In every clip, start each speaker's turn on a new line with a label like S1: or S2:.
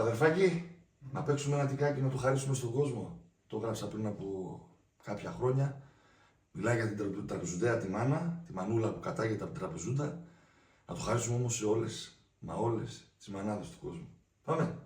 S1: Ξαδερφάκι, να παίξουμε ένα τικάκι να το χαρίσουμε στον κόσμο. Το έγραψα πριν από κάποια χρόνια. Μιλάει για την τραπεζουντέα τη μάνα, τη μανούλα που κατάγεται από την τραπεζούντα. Να το χαρίσουμε όμως σε όλες, μα όλες τις μανάδες του κόσμου. Πάμε!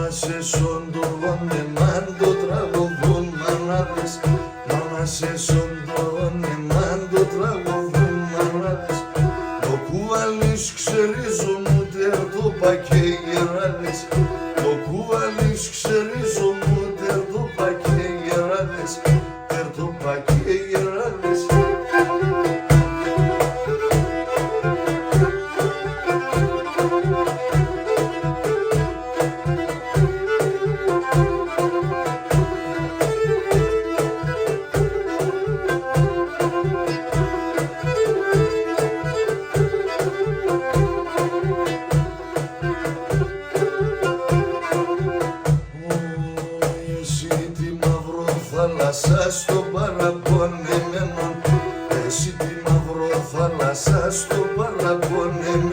S1: Σε σοντώνε μαν το τραγωδούν μανάδες. Μάνα σε σοντώνε μαν το τραγωδούν μανάδες. Το κουβαλείς ξερίζω μου τερτό πακέ γεράδες. Το κουβαλείς ξερίζω μου τερτό πακέ γεράδες. Τερτό πακέ γεράδες. Θάλασσα στο παραπονεμένο, εσύ τη μαύρο θάλασσα στο παραπονεμένο.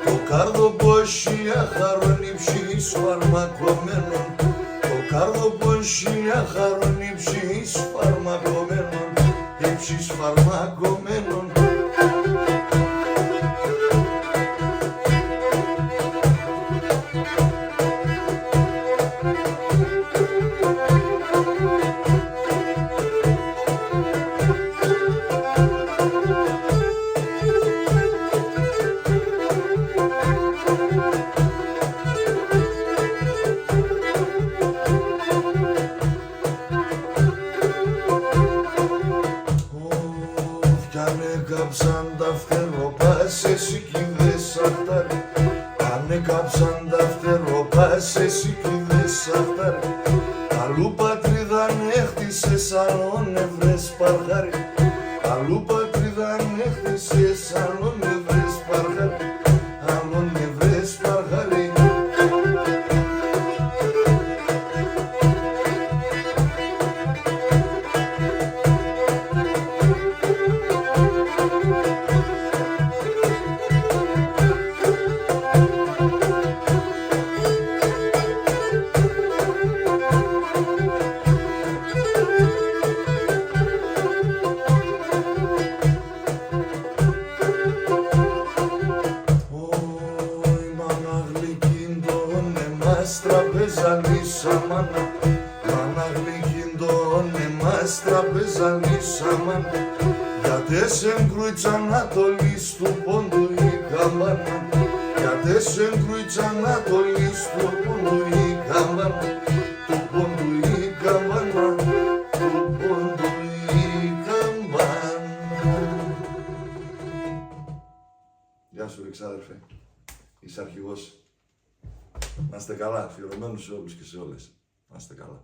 S1: Το καρδομπόσια χαρονύψης φαρμακωμένων, το καρδομπόσια χαρονύψης φαρμακωμένων, ύψης φαρμακωμένων. Κάψαν τα φτεροπάς, εσύ κι δες αυτάρι. Ανέκαψαν τα φτεροπάς, εσύ κι δες αυτάρι. Αλλού πατρίδα ανέχτησες, άλλον ευρές παρχάρι. Αλλού πατρίδα ανέχτησες, άλλον ευρές παρχάρι. Άλλον ευρές παρχάρι. Τραπεζαλίσα μάνα, μάνα γλυκίντωνε μας τραπεζαλίσα μάνα. Γιατί σε γκρούιτσα Ανατολής του πόντου η καμπάνα, γιατί σε γκρούιτσα Ανατολής του πόντου η καμπάνα, του πόντου η καμπάνα, του πόντου η καμπάνα. Γεια σου ρε ξάδερφε, είσαι αρχηγός. Να είστε καλά, αφιερωμένους σε όλους και σε όλες. Να είστε καλά.